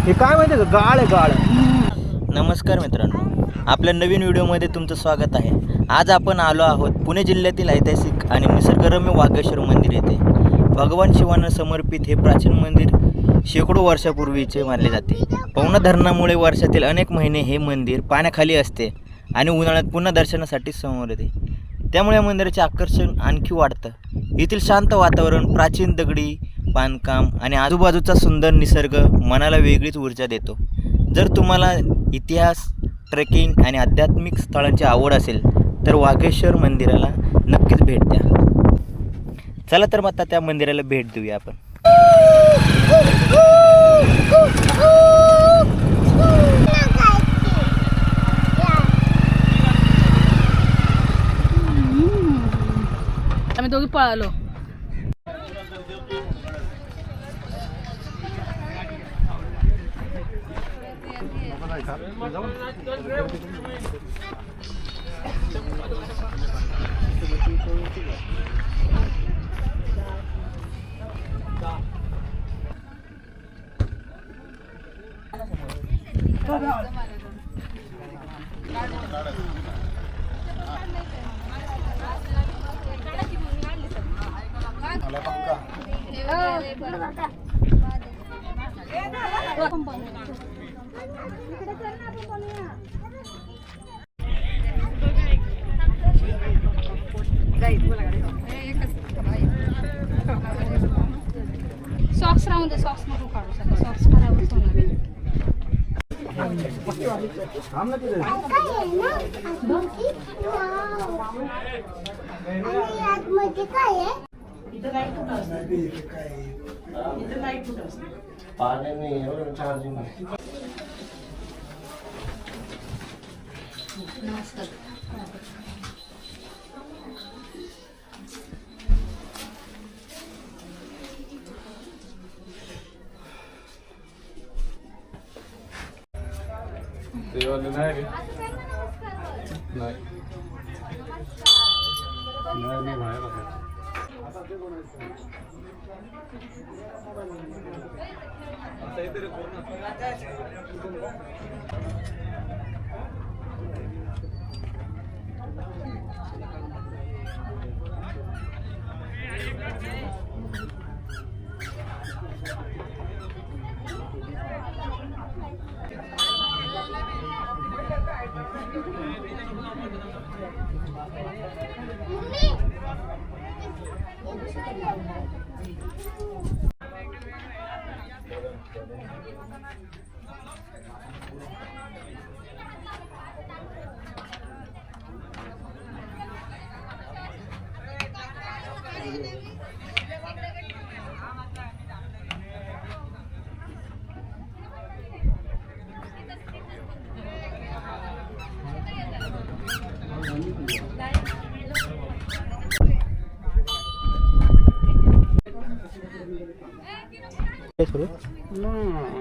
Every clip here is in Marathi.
हे काय माहिती का, गाळ आहे गाळ. नमस्कार मित्रांनो, आपल्या नवीन व्हिडिओमध्ये तुमचं स्वागत आहे. आज आपण आलो आहोत पुणे जिल्ह्यातील ऐतिहासिक आणि निसर्गरम्य वाघेश्वर मंदिर येथे. भगवान शिवांना समर्पित हे प्राचीन मंदिर शेकडो वर्षापूर्वीचे मानले जाते. पवना धरणामुळे वर्षातील अनेक महिने हे मंदिर पाण्याखाली असते आणि उन्हाळ्यात पुन्हा दर्शनासाठी समोर येते. त्यामुळे या मंदिराचे आकर्षण आणखी वाढतं. येथील शांत वातावरण, प्राचीन दगडी बांधकाम आणि आजूबाजूचा सुंदर निसर्ग मनाला वेगळीच ऊर्जा देतो. जर तुम्हाला इतिहास, ट्रेकिंग आणि आध्यात्मिक स्थळांची आवड असेल तर वाघेश्वर मंदिराला नक्कीच भेट द्या. चला तर मग आता त्या मंदिराला भेट देऊया आपण. आम्ही दोघी पळालो. सॉक्स राहून दे, सॉक्स नको काढू. सॉक्स खराबच होणार.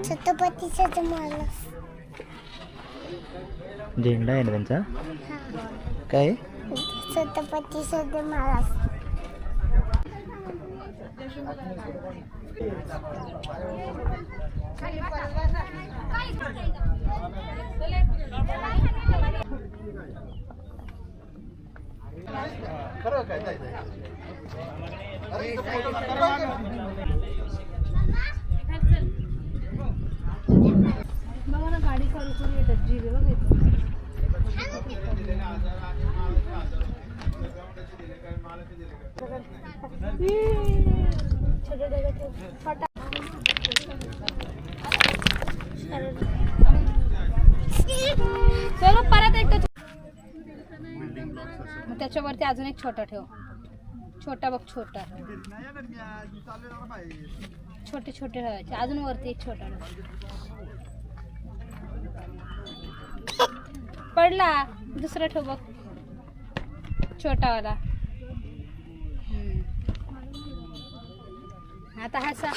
छत्रपतीचा मला झेंडा आहे ना त्यांचा. काय छत्रपतीचा मला खरं काय मला गाडी करू येतात जीवे बघ. चलो परत एक मग त्याच्यावरती अजून एक छोटा ठेव. छोटा बघ, छोटा छोटे छोटे ठेवायचे. अजून वरती एक छोटा पडला. दुसरा ठेव बघ, छोटावाला. आता हसा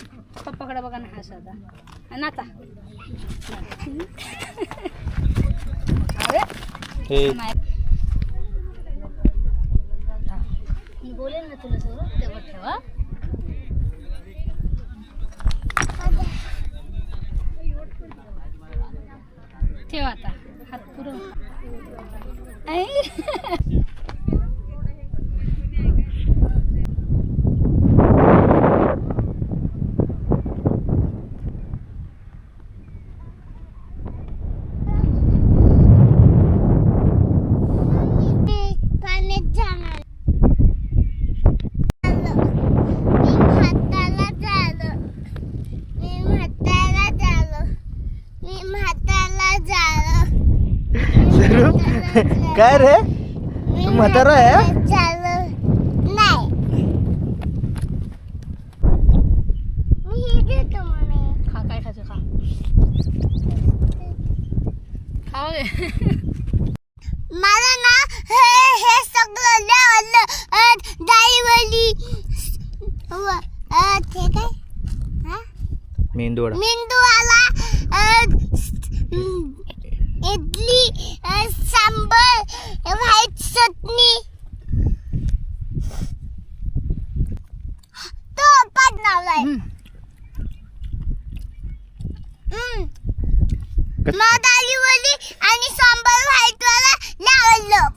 पप्पाकडे बघा ना, हसा आता. आणि आता बोलेल ना तुला सगळं, तेव्हा ठेवा. ठेव आता हात पुरव. पाण्यात जाणार. मी म्हातारा झालो. मी म्हातारा झालो. मी म्हातारा झालो. स्वरूप काय रे तू म्हातारा आहे झालो नाही. मी हे देतो म्हणे. खा काय खायचं खा. खाऊ दे. मला ना हे सगळं लावलं डाळीवली ते काय मेंदूवडा मेंदूवाला इडली सांबर व्हाईट चटणी तो पण लावलाय. मग डाळीवली